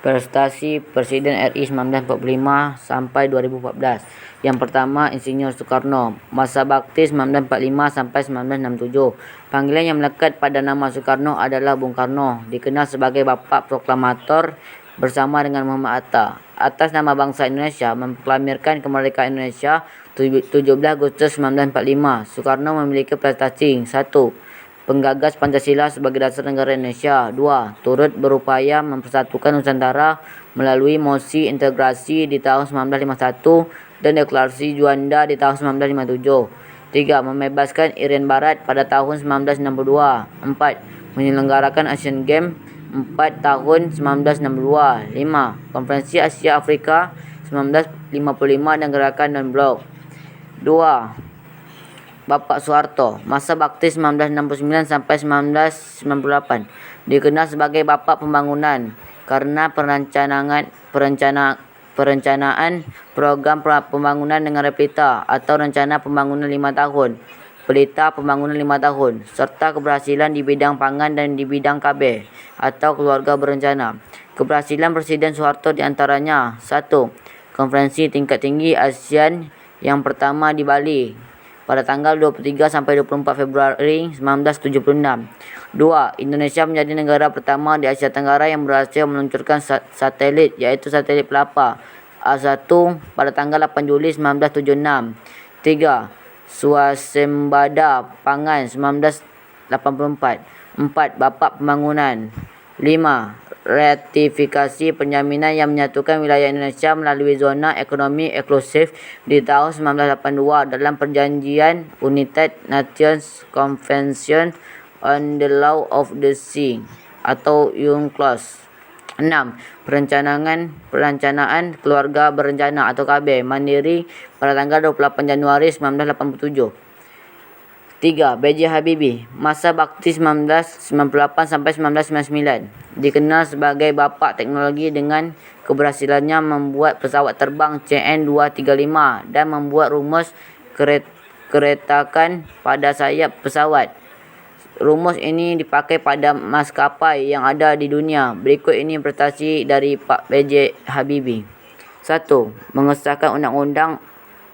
Prestasi Presiden RI 1945 sampai 2014. Yang pertama, Insinyur Soekarno. Masa bakti 1945 sampai 1967. Panggilan yang melekat pada nama Soekarno adalah Bung Karno, dikenal sebagai Bapak Proklamator bersama dengan Muhammad Hatta. Atas nama bangsa Indonesia memproklamirkan kemerdekaan Indonesia 17 Agustus 1945. Soekarno memiliki prestasi: 1. Penggagas Pancasila sebagai dasar negara Indonesia. 2. Turut berupaya mempersatukan Nusantara melalui mosi integrasi di tahun 1951 dan deklarasi Juanda di tahun 1957. 3. Membebaskan Irian Barat pada tahun 1962. 4. Menyelenggarakan Asian Games 4 tahun 1962. 5. Konferensi Asia Afrika 1955 dan Gerakan Non-Blok. 2. Bapak Soeharto. Masa bakti 1969 sampai 1998. Dikenal sebagai Bapak Pembangunan karena perencanaan program pembangunan dengan Pelita atau Rencana Pembangunan 5 tahun, Pelita Pembangunan 5 tahun, serta keberhasilan di bidang pangan dan di bidang KB atau keluarga berencana. Keberhasilan Presiden Soeharto diantaranya: 1. Konferensi tingkat tinggi ASEAN yang pertama di Bali pada tanggal 23 sampai 24 Februari 1976. 2. Indonesia menjadi negara pertama di Asia Tenggara yang berhasil meluncurkan satelit, yaitu satelit Pelapa A1 pada tanggal 8 Juli 1976. 3. Swasembada Pangan 1984. 4. Bapak Pembangunan. 5. Ratifikasi penjaminan yang menyatukan wilayah Indonesia melalui zona ekonomi eksklusif di tahun 1982 dalam perjanjian United Nations Convention on the Law of the Sea atau UNCLOS. 6. Perencanaan Keluarga Berencana atau KB Mandiri pada tanggal 28 Januari 1987. 3. B.J. Habibie. Masa bakti 1998 sampai 1999. Dikenal sebagai Bapak Teknologi dengan keberhasilannya membuat pesawat terbang CN-235 dan membuat rumus keretakan pada sayap pesawat. Rumus ini dipakai pada maskapai yang ada di dunia. Berikut ini prestasi dari Pak B.J. Habibie. 1. Mengesahkan undang-undang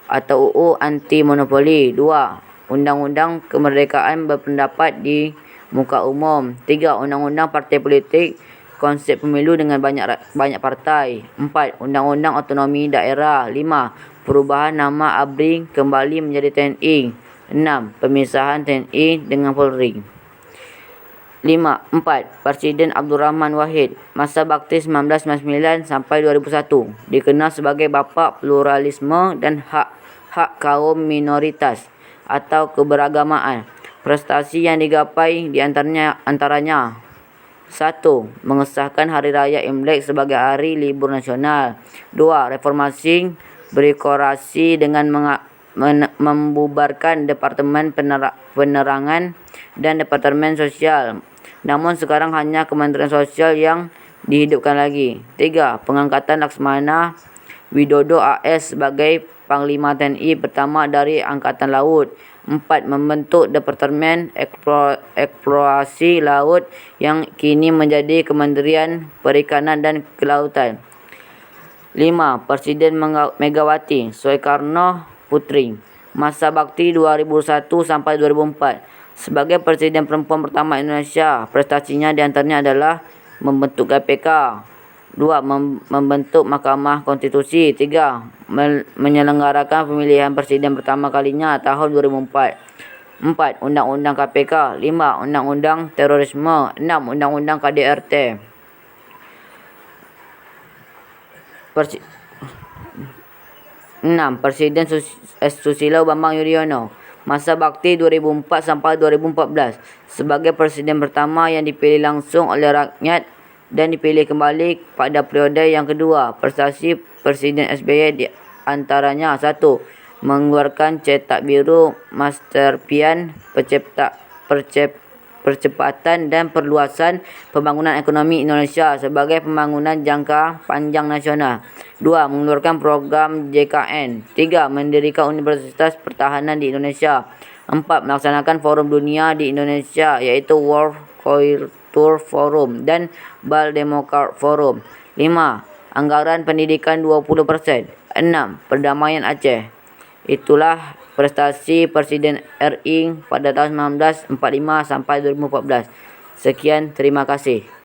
atau UU anti monopoli. 2. Undang-undang kemerdekaan berpendapat di muka umum. 3. Undang-undang partai politik, konsep pemilu dengan banyak partai. 4. Undang-undang otonomi daerah. 5. Perubahan nama ABRI kembali menjadi TNI. 6. Pemisahan TNI dengan Polri. 4. Presiden Abdurrahman Wahid. Masa bakti 1999 sampai 2001. Dikenal sebagai Bapak Pluralisme dan Hak Kaum Minoritas atau keberagamaan. Prestasi yang digapai antaranya: 1. Mengesahkan Hari Raya Imlek sebagai hari libur nasional. 2. Reformasi birokrasi dengan membubarkan Departemen Penerangan dan Departemen Sosial. Namun sekarang hanya Kementerian Sosial yang dihidupkan lagi. 3. Pengangkatan Laksmana Widodo AS sebagai Panglima TNI pertama dari Angkatan Laut. 4. Membentuk Departemen Eksplorasi Laut yang kini menjadi Kementerian Perikanan dan Kelautan. 5. Presiden Megawati Soekarno Putri. Masa bakti 2001 sampai 2004. Sebagai Presiden perempuan pertama Indonesia, prestasinya diantaranya adalah membentuk KPK. 2. Membentuk Mahkamah Konstitusi. 3. Menyelenggarakan pemilihan presiden pertama kalinya tahun 2004. 4. Undang-Undang KPK. 5. Undang-Undang Terorisme. 6. Undang-Undang KDRT. 6. Presiden Susilo Bambang Yudhoyono. Masa bakti 2004 sampai 2014. Sebagai presiden pertama yang dipilih langsung oleh rakyat dan dipilih kembali pada periode yang kedua. Prestasi Presiden SBY di antaranya: 1. Mengeluarkan cetak biru Masterpian percepatan dan perluasan pembangunan ekonomi Indonesia sebagai pembangunan jangka panjang nasional. 2. Mengeluarkan program JKN. 3. Mendirikan Universitas Pertahanan di Indonesia. 4. Melaksanakan forum dunia di Indonesia yaitu World Culture Forum dan Bal Demokrat Forum. 5. Anggaran pendidikan 20%. 6. Perdamaian Aceh. Itulah prestasi Presiden RI pada tahun 1945 sampai 2014. Sekian, terima kasih.